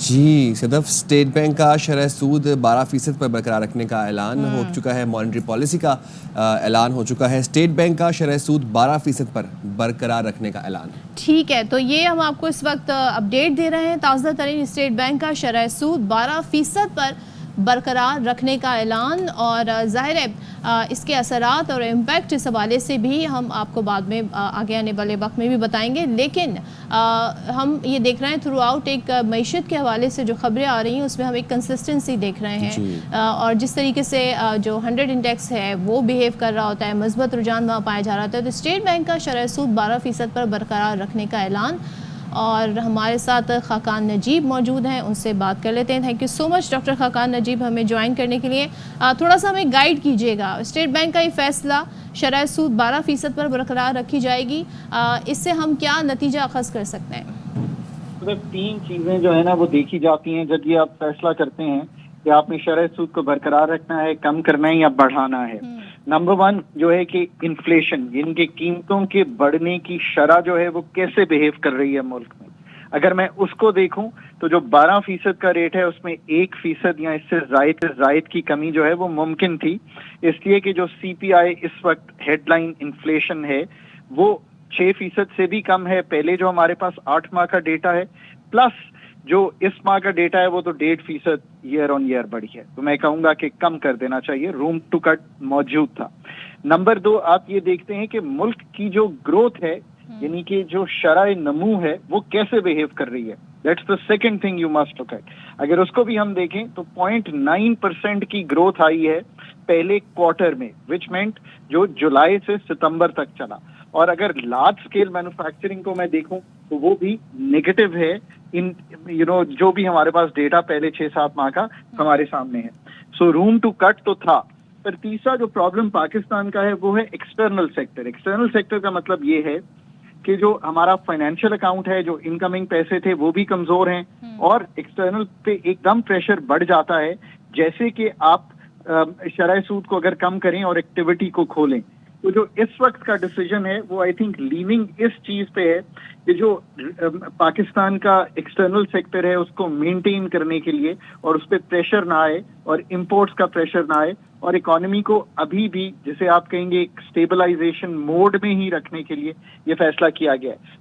جی صدف، state bank کا شرح سود 12% پر برقرار رکھنے کا اعلان ہو چکا ہے، مانیٹری پالیسی کا اعلان ہو چکا ہے، اسٹیٹ بینک کا شرح سود 12% پر برقرار رکھنے کا اعلان۔ ٹھیک ہے، تو یہ ہم آپ کو اس وقت اپڈیٹ دے رہے ہیں، تازہ ترین اسٹیٹ بینک کا شرح سود 12% پر برقرار رکھنے کا اعلان، اور ظاہر ہے اس کے اثرات اور امپیکٹ اس حوالے سے بھی ہم آپ کو بعد میں آگے آنے والے وقت میں بھی بتائیں گے، لیکن ہم یہ دیکھ رہے ہیں تھرو آؤٹ ایک معیشت کے حوالے سے جو خبریں آ رہی ہیں اس میں ہم ایک کنسسٹنسی دیکھ رہے ہیں، اور جس طریقے سے جو 100 انڈیکس ہے وہ بیہیو کر رہا ہوتا ہے، مثبت رجحان وہاں پایا جا رہا ہوتا ہے، تو اسٹیٹ بینک کا شرح سود 12% پر برقرار رکھنے کا اعلان۔ اور ہمارے ساتھ خاقان نجیب موجود ہیں، ان سے بات کر لیتے ہیں۔ Thank you so much doctor Khaqan Najeeb ہمیں جوائن کرنے کے لیے۔ تھوڑا سا ہمیں گائیڈ کیجیے گا، اسٹیٹ بینک کا یہ فیصلہ شرح سود 12% پر برقرار رکھی جائے گی، اس سے ہم کیا نتیجہ اخذ کر سکتے ہیں؟ تین چیزیں جو ہے نا وہ دیکھی جاتی ہیں جب یہ آپ فیصلہ کرتے ہیں کہ آپ نے شرح سود کو برقرار رکھنا ہے، کم کرنا ہے یا بڑھانا ہے۔ نمبر 1 جو ہے کہ انفلیشن، یعنی کہ قیمتوں کے بڑھنے کی شرح جو ہے وہ کیسے بیہیو کر رہی ہے ملک میں۔ اگر میں اس کو دیکھوں تو جو 12% کا ریٹ ہے اس میں 1% یا اس سے زائد کی کمی جو ہے وہ ممکن تھی، اس لیے کہ جو سی پی آئی اس وقت ہیڈ لائن انفلیشن ہے وہ 6% سے بھی کم ہے۔ پہلے جو ہمارے پاس 8 ماہ کا ڈیٹا ہے پلس جو اس ماہ کا ڈیٹا ہے وہ تو 1.5% ایئر آن ایئر بڑھی ہے، تو میں کہوں گا کہ کم کر دینا چاہیے، روم ٹو کٹ موجود تھا۔ نمبر 2 آپ یہ دیکھتے ہیں کہ ملک کی جو گروتھ ہے، یعنی کہ جو شرح نمو ہے وہ کیسے بیہیو کر رہی ہے، that's the second thing you must look at. اگر اس کو بھی ہم دیکھیں تو 0.9% کی گروتھ آئی ہے پہلے کوارٹر میں، وچ مینٹ جو جولائی سے ستمبر تک چلا، اور اگر لارج سکیل مینوفیکچرنگ کو میں دیکھوں تو وہ بھی نیگیٹو ہے، جو بھی ہمارے پاس ڈیٹا پہلے 6-7 ماہ کا ہمارے سامنے ہے۔ سو روم ٹو کٹ تو تھا۔ پر تیسرا جو پرابلم پاکستان کا ہے وہ ہے ایکسٹرنل سیکٹر۔ ایکسٹرنل سیکٹر کا مطلب یہ ہے کہ جو ہمارا فائنینشیل اکاؤنٹ ہے، جو انکمنگ پیسے تھے وہ بھی کمزور ہیں، اور ایکسٹرنل پہ ایک دم پریشر بڑھ جاتا ہے جیسے کہ آپ شرح سود کو اگر کم کریں اور ایکٹیویٹی کو کھولیں۔ تو جو اس وقت کا ڈیسیجن ہے وہ آئی تھنک لیننگ اس چیز پہ ہے کہ جو پاکستان کا ایکسٹرنل سیکٹر ہے اس کو مینٹین کرنے کے لیے اور اس پہ پریشر نہ آئے اور امپورٹس کا پریشر نہ آئے، اور اکانومی کو ابھی بھی جسے آپ کہیں گے ایک اسٹیبلائزیشن موڈ میں ہی رکھنے کے لیے یہ فیصلہ کیا گیا ہے۔